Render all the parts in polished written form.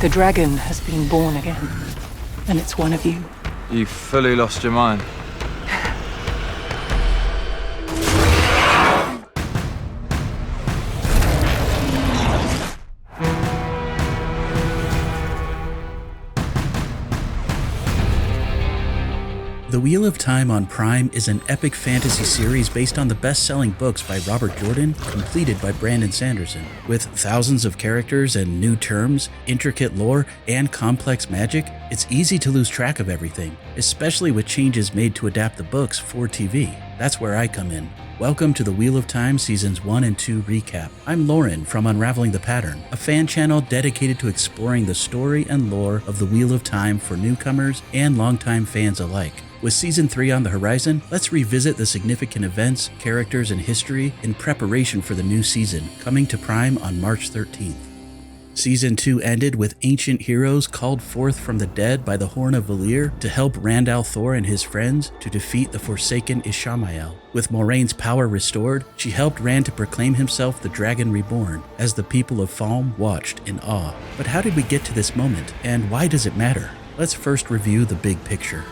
The dragon has been born again, and it's one of you. You've fully lost your mind. The Wheel of Time on Prime is an epic fantasy series based on the best-selling books by Robert Jordan, completed by Brandon Sanderson. With thousands of characters and new terms, intricate lore, and complex magic, it's easy to lose track of everything, especially with changes made to adapt the books for TV. That's where I come in. Welcome to the Wheel of Time Seasons 1 and 2 recap. I'm Lauren from Unraveling the Pattern, a fan channel dedicated to exploring the story and lore of the Wheel of Time for newcomers and longtime fans alike. With Season 3 on the horizon, let's revisit the significant events, characters, and history in preparation for the new season, coming to Prime on March 13th. Season 2 ended with ancient heroes called forth from the dead by the Horn of Valir to help Randall Thor and his friends to defeat the Forsaken Ishamael. With Moraine's power restored, she helped Rand to proclaim himself the Dragon Reborn, as the people of Falm watched in awe. But how did we get to this moment, and why does it matter? Let's first review the big picture.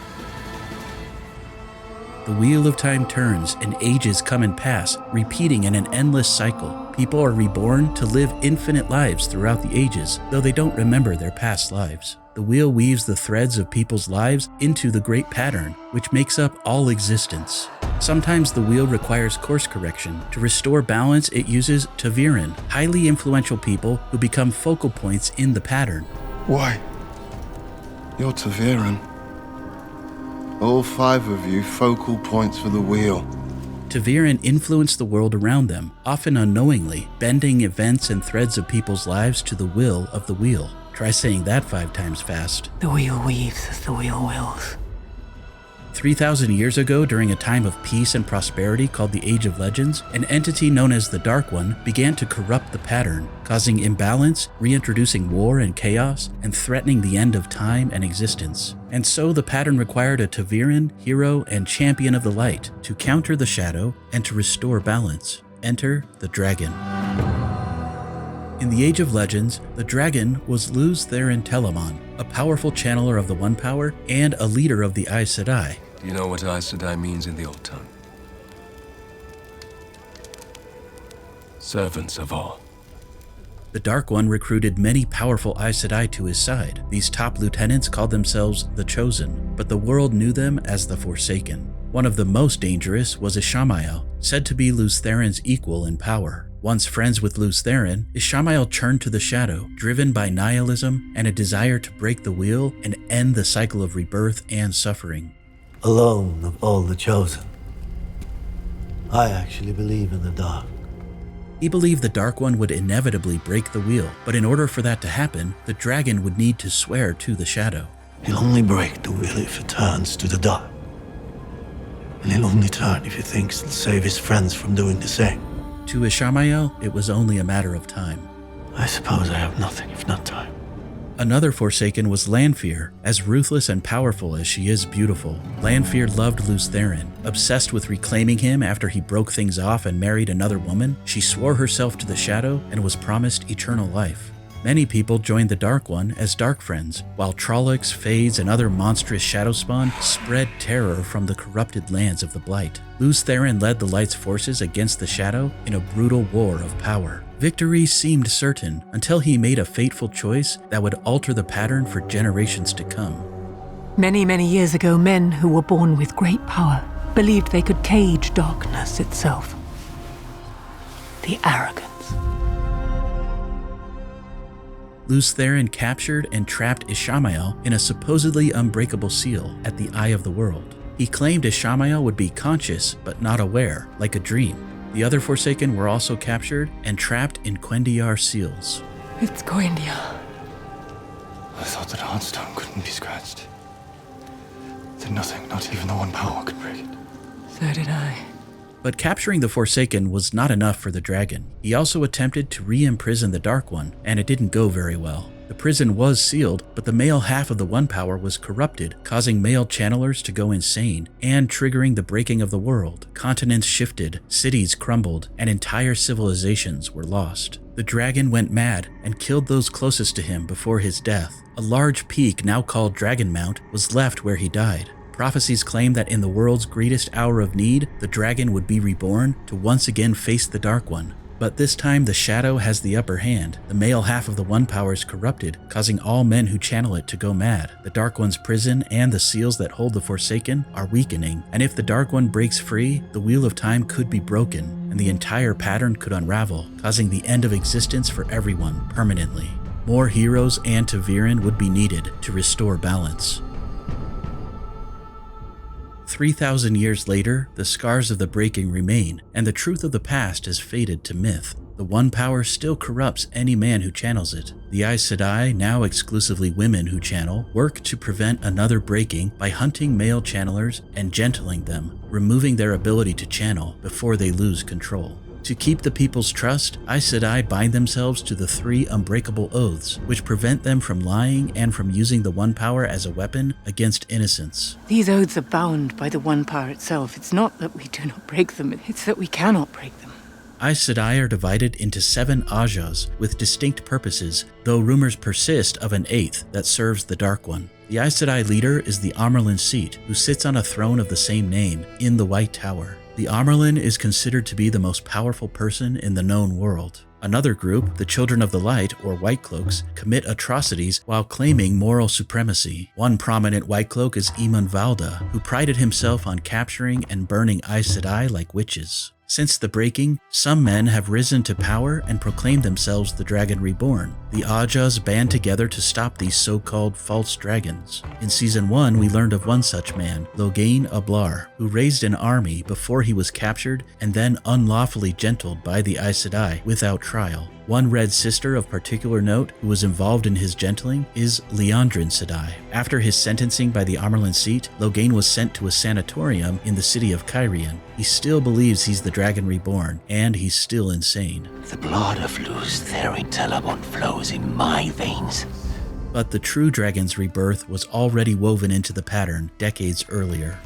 The Wheel of Time turns, and ages come and pass, repeating in an endless cycle. People are reborn to live infinite lives throughout the ages, though they don't remember their past lives. The wheel weaves the threads of people's lives into the great pattern, which makes up all existence. Sometimes the wheel requires course correction. To restore balance, it uses Ta'veren, highly influential people who become focal points in the pattern. Why? You're Ta'veren. All 5 of you focal points for the wheel. Ta'veren influenced the world around them, often unknowingly, bending events and threads of people's lives to the will of the wheel. Try saying that 5 times fast. The wheel weaves as the wheel wills. 3,000 years ago, during a time of peace and prosperity called the Age of Legends, an entity known as the Dark One began to corrupt the pattern, causing imbalance, reintroducing war and chaos, and threatening the end of time and existence. And so the pattern required a Ta'veren, hero, and champion of the light to counter the shadow and to restore balance. Enter the Dragon. In the Age of Legends, the dragon was Lews Therin Telamon, a powerful channeler of the One Power and a leader of the Aes Sedai. Do you know what Aes Sedai means in the old tongue? Servants of all. The Dark One recruited many powerful Aes Sedai to his side. These top lieutenants called themselves the Chosen, but the world knew them as the Forsaken. One of the most dangerous was Ishamael, said to be Lews Therin's equal in power. Once friends with Lews Therin, Ishamael turned to the shadow, driven by nihilism and a desire to break the wheel and end the cycle of rebirth and suffering. Alone of all the Chosen, I actually believe in the dark. He believed the Dark One would inevitably break the wheel, but in order for that to happen, the dragon would need to swear to the shadow. He'll only break the wheel if it turns to the dark. And he'll only turn if he thinks it'll save his friends from doing the same. To Ishamael, it was only a matter of time. I suppose I have nothing if not time. Another Forsaken was Lanfear. As ruthless and powerful as she is beautiful, Lanfear loved Lews Therin. Obsessed with reclaiming him after he broke things off and married another woman, she swore herself to the shadow and was promised eternal life. Many people joined the Dark One as Dark Friends, while Trollocs, Fades, and other monstrous shadow spawn spread terror from the corrupted lands of the Blight. Lews Therin led the Light's forces against the Shadow in a brutal war of power. Victory seemed certain until he made a fateful choice that would alter the pattern for generations to come. Many, many years ago, men who were born with great power believed they could cage darkness itself. The arrogance. Lews Therin captured and trapped Ishamael in a supposedly unbreakable seal at the Eye of the World. He claimed Ishamael would be conscious but not aware, like a dream. The other Forsaken were also captured and trapped in Quendiar seals. It's Gwendia. I thought that Heartstone couldn't be scratched. That nothing, not even the One Power, could break it. So did I. But capturing the Forsaken was not enough for the dragon. He also attempted to re-imprison the Dark One, and it didn't go very well. The prison was sealed, but the male half of the One Power was corrupted, causing male channelers to go insane and triggering the breaking of the world. Continents shifted, cities crumbled, and entire civilizations were lost. The dragon went mad and killed those closest to him before his death. A large peak, now called Dragon Mount, was left where he died. Prophecies claim that in the world's greatest hour of need, the dragon would be reborn to once again face the Dark One. But this time the shadow has the upper hand. The male half of the One Power is corrupted, causing all men who channel it to go mad. The Dark One's prison and the seals that hold the Forsaken are weakening, and if the Dark One breaks free, the Wheel of Time could be broken, and the entire pattern could unravel, causing the end of existence for everyone permanently. More heroes and ta'veren would be needed to restore balance. 3,000 years later, the scars of the breaking remain, and the truth of the past has faded to myth. The One Power still corrupts any man who channels it. The Aes Sedai, now exclusively women who channel, work to prevent another breaking by hunting male channelers and gentling them, removing their ability to channel before they lose control. To keep the people's trust, Aes Sedai bind themselves to the 3 unbreakable oaths, which prevent them from lying and from using the One Power as a weapon against innocents. These oaths are bound by the One Power itself. It's not that we do not break them, it's that we cannot break them. Aes Sedai are divided into 7 Ajas with distinct purposes, though rumors persist of an 8th that serves the Dark One. The Aes Sedai leader is the Amarlin Seat, who sits on a throne of the same name in the White Tower. The Amarlin is considered to be the most powerful person in the known world. Another group, the Children of the Light, or White Cloaks, commit atrocities while claiming moral supremacy. One prominent White Cloak is Eamon Valda, who prided himself on capturing and burning Aes Sedai like witches. Since the breaking, some men have risen to power and proclaimed themselves the Dragon Reborn. The Ajas band together to stop these so-called false dragons. In Season 1, we learned of one such man, Logain Ablar, who raised an army before he was captured and then unlawfully gentled by the Aes Sedai without trial. One Red Sister of particular note who was involved in his gentling is Liandrin Sedai. After his sentencing by the Amarlin Seat, Logain was sent to a sanatorium in the city of Cairhien. He still believes he's the Dragon Reborn, and he's still insane. The blood of Luz Therin Telamon flows in my veins. But the true Dragon's rebirth was already woven into the pattern decades earlier.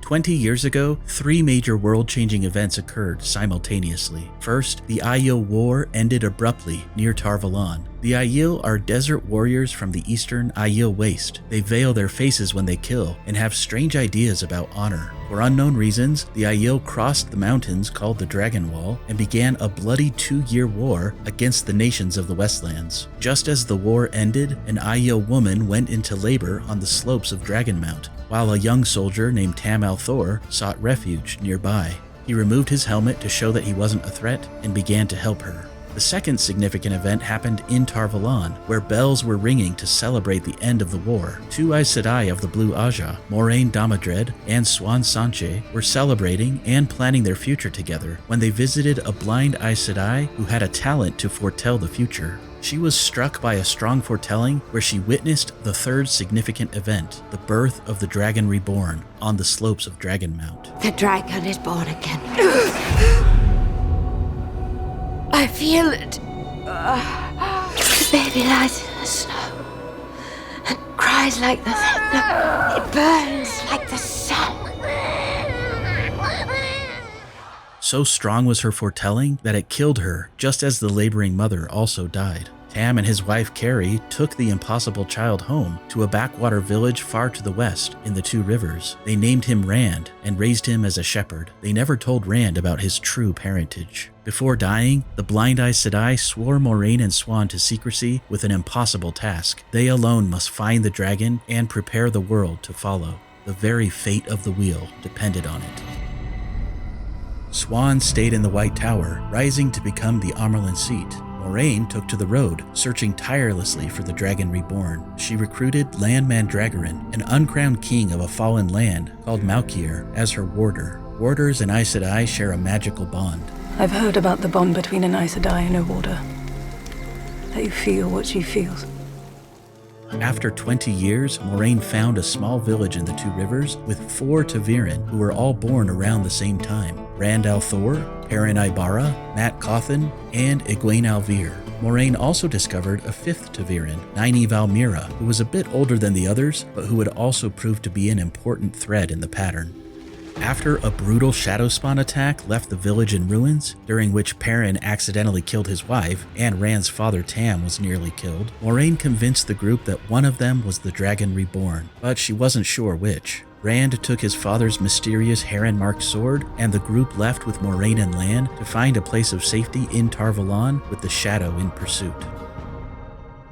20 years ago, 3 major world-changing events occurred simultaneously. First, the Aiel War ended abruptly near Tar Valon. The Aiel are desert warriors from the eastern Aiel Waste. They veil their faces when they kill and have strange ideas about honor. For unknown reasons, the Aiel crossed the mountains called the Dragon Wall and began a bloody 2-year war against the nations of the Westlands. Just as the war ended, an Aiel woman went into labor on the slopes of Dragon Mount, while a young soldier named Tam Althor sought refuge nearby. He removed his helmet to show that he wasn't a threat and began to help her. The second significant event happened in Tar Valon, where bells were ringing to celebrate the end of the war. 2 Aes Sedai of the Blue Aja, Moraine Damadred and Swan Sanche, were celebrating and planning their future together when they visited a blind Aes Sedai who had a talent to foretell the future. She was struck by a strong foretelling where she witnessed the 3rd significant event, the birth of the Dragon Reborn, on the slopes of Dragon Mount. The dragon is born again. I feel it. The baby lies in the snow and cries like the thunder. It burns like the sun. So strong was her foretelling that it killed her, just as the laboring mother also died. Tam and his wife Carrie took the impossible child home to a backwater village far to the west in the 2 rivers. They named him Rand and raised him as a shepherd. They never told Rand about his true parentage. Before dying, the blind Aes Sedai swore Moraine and Swan to secrecy with an impossible task. They alone must find the dragon and prepare the world to follow. The very fate of the wheel depended on it. Swan stayed in the White Tower, rising to become the Amarlin Seat. Moraine took to the road, searching tirelessly for the Dragon Reborn. She recruited Landman Dragarin, an uncrowned king of a fallen land called Malkier, as her warder. Warders and Aes Sedai share a magical bond. I've heard about the bond between an Aes Sedai and a warder. That you feel what she feels. After 20 years, Moraine found a small village in the 2 rivers with 4 ta'veren who were all born around the same time. Rand al'Thor, Perrin Ibarra, Mat Cauthon, and Egwene Alvir. Moraine also discovered a 5th ta'veren, Nynaeve Almira, who was a bit older than the others, but who would also prove to be an important thread in the pattern. After a brutal shadow spawn attack left the village in ruins, during which Perrin accidentally killed his wife and Rand's father Tam was nearly killed, Moiraine convinced the group that one of them was the Dragon Reborn, but she wasn't sure which. Rand took his father's mysterious heron-marked sword, and the group left with Moiraine and Lan to find a place of safety in Tar Valon with the Shadow in pursuit.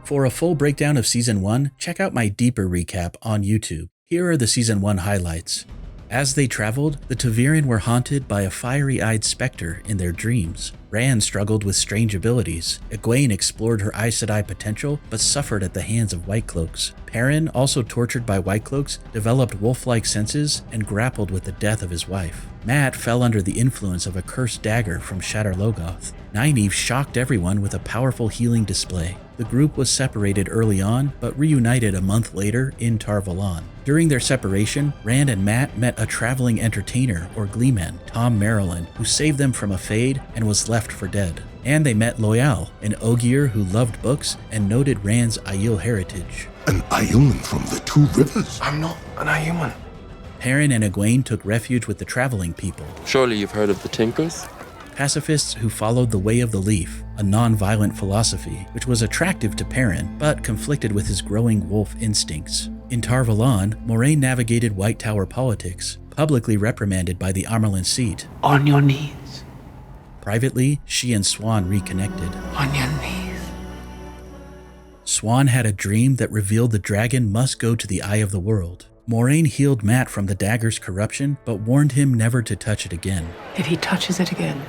For a full breakdown of Season 1, check out my deeper recap on YouTube. Here are the Season 1 highlights. As they traveled, the Ta'veren were haunted by a fiery-eyed specter in their dreams. Rand struggled with strange abilities. Egwene explored her Aes Sedai potential, but suffered at the hands of White Cloaks. Perrin, also tortured by White Cloaks, developed wolf-like senses and grappled with the death of his wife. Mat fell under the influence of a cursed dagger from Shadar Logoth. Nynaeve shocked everyone with a powerful healing display. The group was separated early on, but reunited a month later in Tar Valon. During their separation, Rand and Mat met a traveling entertainer, or gleeman, Tom Marilyn, who saved them from a fade and was left for dead. And they met Loial, an Ogier who loved books and noted Rand's Aiel heritage. An Aielman from the Two Rivers? I'm not an Aielman. Perrin and Egwene took refuge with the traveling people. Surely you've heard of the Tinkers? Pacifists who followed the Way of the Leaf, a non-violent philosophy which was attractive to Perrin but conflicted with his growing wolf instincts. In Tar Valon, Moiraine navigated White Tower politics, publicly reprimanded by the Amerlin seat. On your knees. Privately, she and Swan reconnected. On your knees. Swan had a dream that revealed the dragon must go to the Eye of the World. Moiraine healed Mat from the dagger's corruption, but warned him never to touch it again. If he touches it again,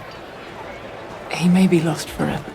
he may be lost forever.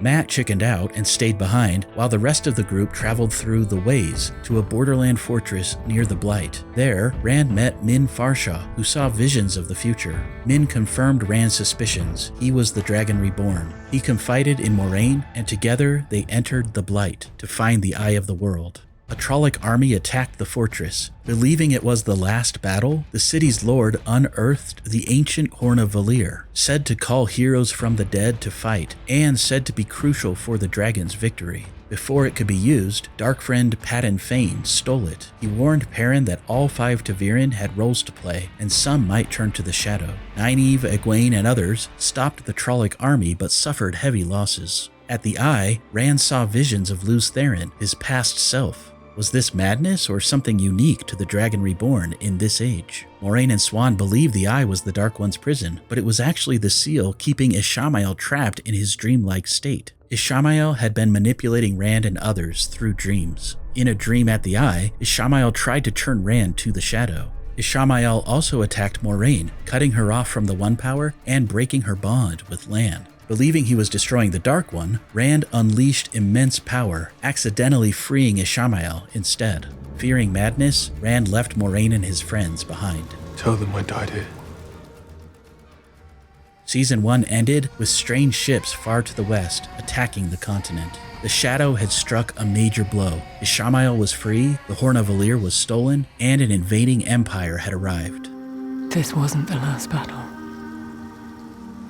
Mat chickened out and stayed behind, while the rest of the group traveled through the Ways to a borderland fortress near the Blight. There, Rand met Min Farshaw, who saw visions of the future. Min confirmed Rand's suspicions. He was the Dragon Reborn. He confided in Moiraine, and together they entered the Blight to find the Eye of the World. A Trolloc army attacked the fortress. Believing it was the last battle, the city's lord unearthed the ancient Horn of Valir, said to call heroes from the dead to fight, and said to be crucial for the dragon's victory. Before it could be used, dark friend Padan Fain stole it. He warned Perrin that all 5 Ta'veren had roles to play, and some might turn to the Shadow. Nynaeve, Egwene, and others stopped the Trolloc army but suffered heavy losses. At the Eye, Rand saw visions of Lews Therin, his past self. Was this madness or something unique to the Dragon Reborn in this age? Moiraine and Swan believed the Eye was the Dark One's prison, but it was actually the seal keeping Ishamael trapped in his dreamlike state. Ishamael had been manipulating Rand and others through dreams. In a dream at the Eye, Ishamael tried to turn Rand to the Shadow. Ishamael also attacked Moiraine, cutting her off from the One Power and breaking her bond with Lan. Believing he was destroying the Dark One, Rand unleashed immense power, accidentally freeing Ishamael instead. Fearing madness, Rand left Moiraine and his friends behind. Tell them I died here. Season 1 ended with strange ships far to the west attacking the continent. The Shadow had struck a major blow. Ishamael was free, the Horn of Valir was stolen, and an invading empire had arrived. This wasn't the last battle.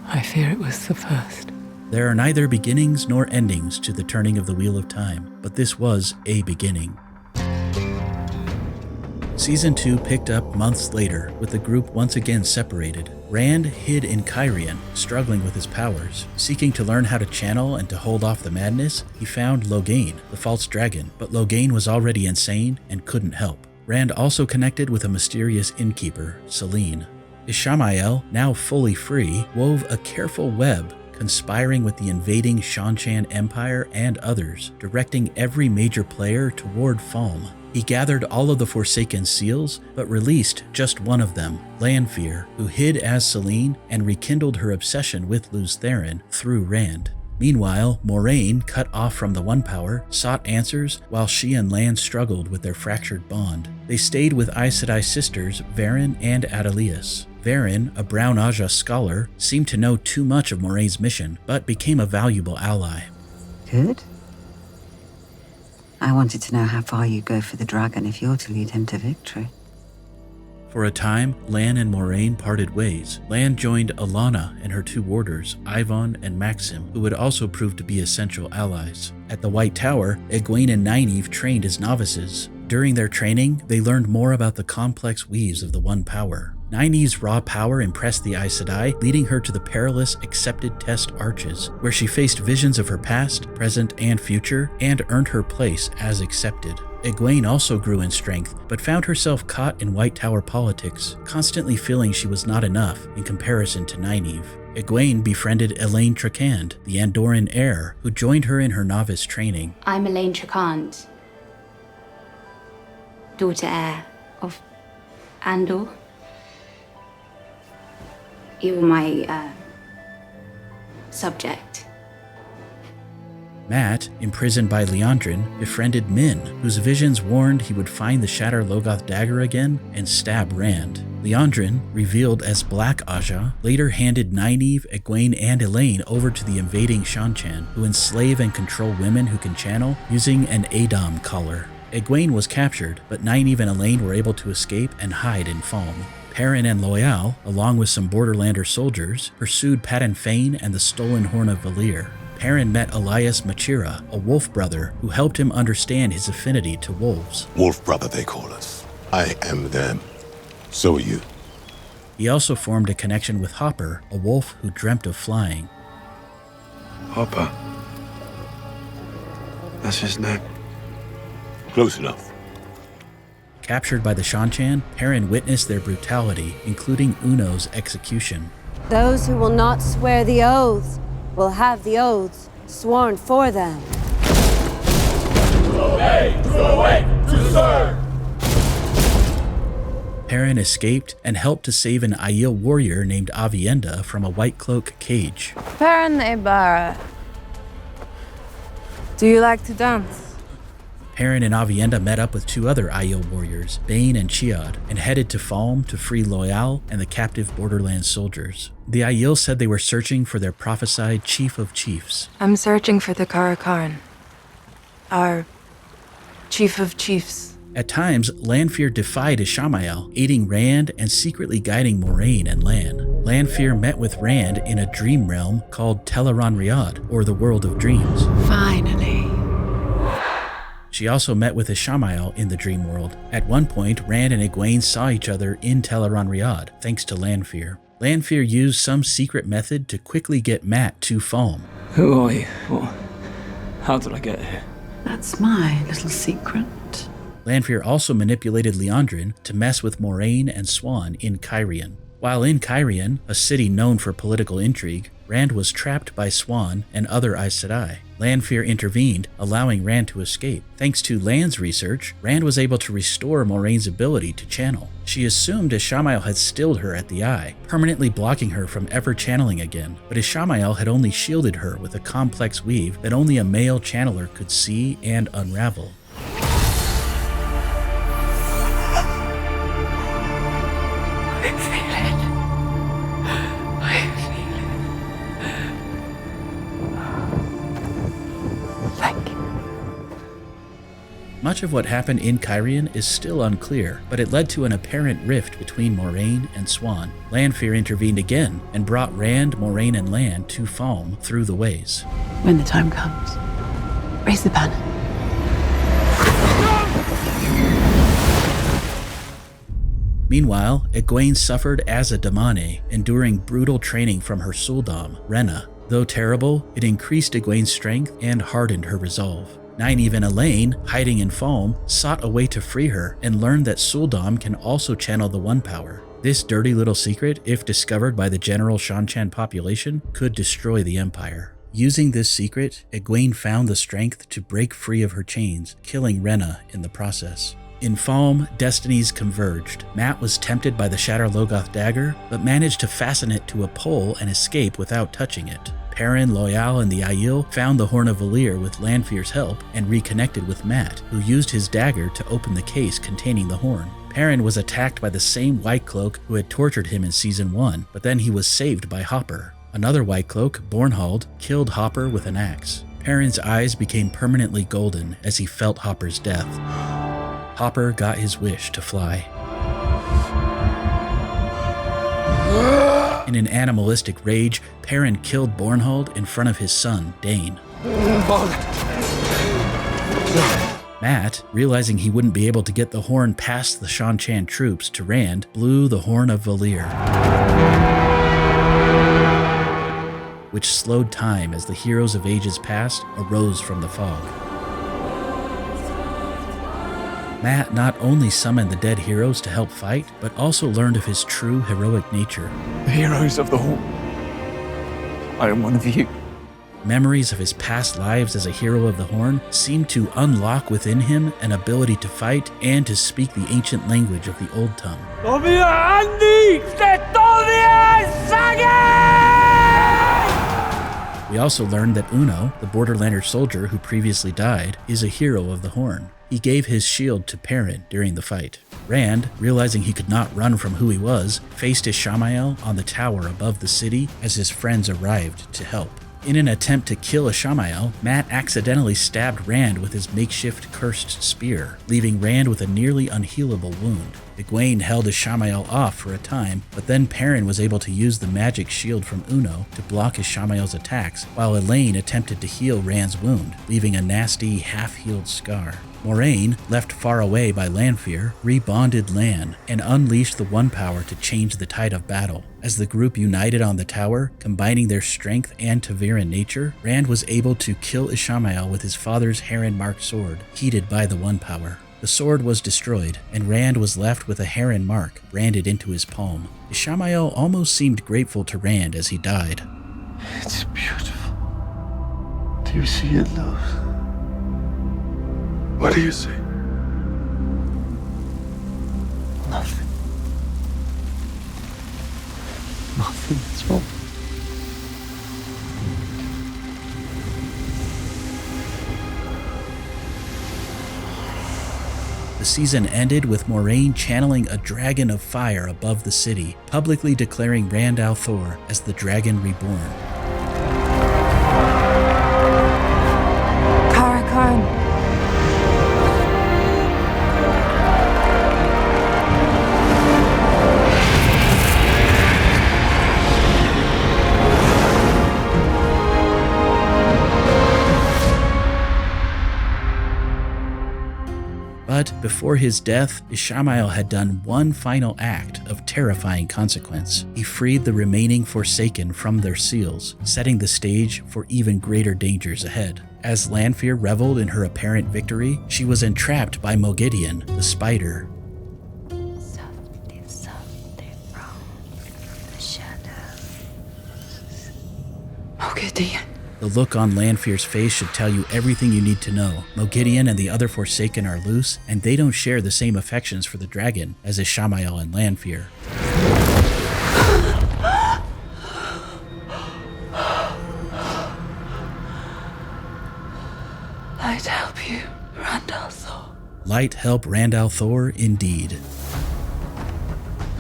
I fear it was the first. There are neither beginnings nor endings to the turning of the Wheel of Time, but this was a beginning. Season 2 picked up months later, with the group once again separated. Rand hid in Cairhien, struggling with his powers. Seeking to learn how to channel and to hold off the madness, he found Loghain, the false dragon, but Loghain was already insane and couldn't help. Rand also connected with a mysterious innkeeper, Selene. Ishamael, now fully free, wove a careful web, conspiring with the invading Shan-Chan Empire and others, directing every major player toward Falm. He gathered all of the Forsaken seals, but released just one of them, Lanfear, who hid as Selene and rekindled her obsession with Lews Therin through Rand. Meanwhile, Moiraine, cut off from the One Power, sought answers while she and Lan struggled with their fractured bond. They stayed with Aes Sedai sisters Varen and Adelius. Varen, a Brown Aja scholar, seemed to know too much of Moraine's mission, but became a valuable ally. Good. I wanted to know how far you go for the dragon if you're to lead him to victory. For a time, Lan and Moiraine parted ways. Lan joined Alana and her 2 warders, Ivan and Maxim, who would also prove to be essential allies. At the White Tower, Egwene and Nynaeve trained as novices. During their training, they learned more about the complex weaves of the One Power. Nynaeve's raw power impressed the Aes Sedai, leading her to the perilous Accepted Test Arches, where she faced visions of her past, present, and future, and earned her place as accepted. Egwene also grew in strength, but found herself caught in White Tower politics, constantly feeling she was not enough in comparison to Nynaeve. Egwene befriended Elaine Trakand, the Andorran heir, who joined her in her novice training. I'm Elaine Trakand, daughter heir of Andor. You were my subject. Mat, imprisoned by Liandrin, befriended Min, whose visions warned he would find the Shatter Logoth dagger again and stab Rand. Liandrin, revealed as Black Aja, later handed Nynaeve, Egwene, and Elaine over to the invading Shan-Chan, who enslave and control women who can channel using an Adom collar. Egwene was captured, but Nynaeve and Elaine were able to escape and hide in Falme. Perrin and Loial, along with some Borderlander soldiers, pursued Padan Fain and the stolen Horn of Valir. Perrin met Elias Machira, a wolf brother who helped him understand his affinity to wolves. Wolf brother, they call us. I am them. So are you. He also formed a connection with Hopper, a wolf who dreamt of flying. Hopper. That's his name. Close enough. Captured by the Shan-Chan, Perrin witnessed their brutality, including Uno's execution. Those who will not swear the oaths will have the oaths sworn for them. To obey, to awake, to serve! Perrin escaped and helped to save an Aiel warrior named Avienda from a White Cloak cage. Perrin Ibarra. Do you like to dance? Perrin and Avienda met up with two other Aiel warriors, Bane and Chiad, and headed to Falme to free Loial and the captive Borderlands soldiers. The Aiel said they were searching for their prophesied Chief of Chiefs. I'm searching for the Karakarn. Our Chief of Chiefs. At times, Lanfear defied Ishamael, aiding Rand and secretly guiding Moraine and Lan. Lanfear met with Rand in a dream realm called Teleron Riad, or the World of Dreams. Finally. She also met with Ishamael in the dream world. At one point, Rand and Egwene saw each other in Teleron Riad, thanks to Lanfear. Lanfear used some secret method to quickly get Mat to Falme. Who are you? What? How did I get here? That's my little secret. Lanfear also manipulated Liandrin to mess with Moraine and Swan in Cairhien. While in Cairhien, a city known for political intrigue, Rand was trapped by Swan and other Aes Sedai. Lanfear intervened, allowing Rand to escape. Thanks to Lan's research, Rand was able to restore Moraine's ability to channel. She assumed Ishamael had stilled her at the eye, permanently blocking her from ever channeling again, but Ishamael had only shielded her with a complex weave that only a male channeler could see and unravel. Much of what happened in Cairhien is still unclear, but it led to an apparent rift between Moraine and Swan. Lanfear intervened again and brought Rand, Moraine, and Lan to Falme through the ways. When the time comes, raise the banner. Meanwhile, Egwene suffered as a Damane, enduring brutal training from her Suldam, Rena. Though terrible, it increased Egwene's strength and hardened her resolve. Nynaeve and Elaine, hiding in Falme, sought a way to free her and learned that Suldam can also channel the One Power. This dirty little secret, if discovered by the general Shan-Chan population, could destroy the Empire. Using this secret, Egwene found the strength to break free of her chains, killing Rena in the process. In Falme, destinies converged. Mat was tempted by the Shatter Logoth dagger, but managed to fasten it to a pole and escape without touching it. Perrin, Loial, and the Aiel found the Horn of Valir with Lanfear's help and reconnected with Mat, who used his dagger to open the case containing the horn. Perrin was attacked by the same White Cloak who had tortured him in Season 1, but then he was saved by Hopper. Another White Cloak, Bornhald, killed Hopper with an axe. Perrin's eyes became permanently golden as he felt Hopper's death. Hopper got his wish to fly. In an animalistic rage, Perrin killed Bornhald in front of his son, Dane. Matt, realizing he wouldn't be able to get the horn past the Shan-Chan troops to Rand, blew the Horn of Valir, which slowed time as the heroes of ages past arose from the fog. Matt not only summoned the dead heroes to help fight, but also learned of his true heroic nature. The heroes of the Horn. I am one of you. Memories of his past lives as a hero of the Horn seemed to unlock within him an ability to fight and to speak the ancient language of the Old Tongue. We also learned that Uno, the Borderlander soldier who previously died, is a hero of the Horn. He gave his shield to Perrin during the fight. Rand, realizing he could not run from who he was, faced Ishamael on the tower above the city as his friends arrived to help. In an attempt to kill Ishamael, Matt accidentally stabbed Rand with his makeshift cursed spear, leaving Rand with a nearly unhealable wound. Egwene held Ishamael off for a time, but then Perrin was able to use the magic shield from Uno to block Ishamael's attacks, while Elaine attempted to heal Rand's wound, leaving a nasty, half-healed scar. Moraine, left far away by Lanfear, rebonded Lan and unleashed the One Power to change the tide of battle. As the group united on the tower, combining their strength and Ta'veren nature, Rand was able to kill Ishamael with his father's heron-marked sword, heated by the One Power. The sword was destroyed, and Rand was left with a heron mark branded into his palm. Ishamael almost seemed grateful to Rand as he died. It's beautiful. Do you see it, love? What do you see? Nothing. Nothing at all. The season ended with Moraine channeling a dragon of fire above the city, publicly declaring Rand al'Thor as the Dragon Reborn. Karakarn. But before his death, Ishamael had done one final act of terrifying consequence. He freed the remaining Forsaken from their seals, setting the stage for even greater dangers ahead. As Lanfear reveled in her apparent victory, she was entrapped by Moghedien, the spider. Softly, softly from the shadows. Moghedien. The look on Lanfear's face should tell you everything you need to know. Moghedien and the other Forsaken are loose, and they don't share the same affections for the dragon as Ishamael and Lanfear. Light help you, Rand al'Thor. Light help Rand al'Thor indeed.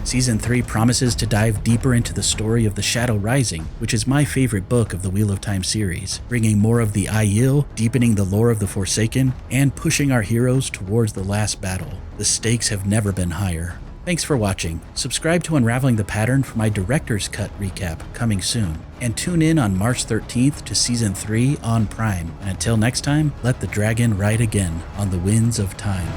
Season 3 promises to dive deeper into the story of the Shadow Rising, which is my favorite book of the Wheel of Time series, bringing more of the Aiel, deepening the lore of the Forsaken, and pushing our heroes towards the last battle. The stakes have never been higher. Thanks for watching. Subscribe to Unraveling the Pattern for my Director's Cut recap coming soon. And tune in on March 13th to Season 3 on Prime. And until next time, let the dragon ride again on the winds of time.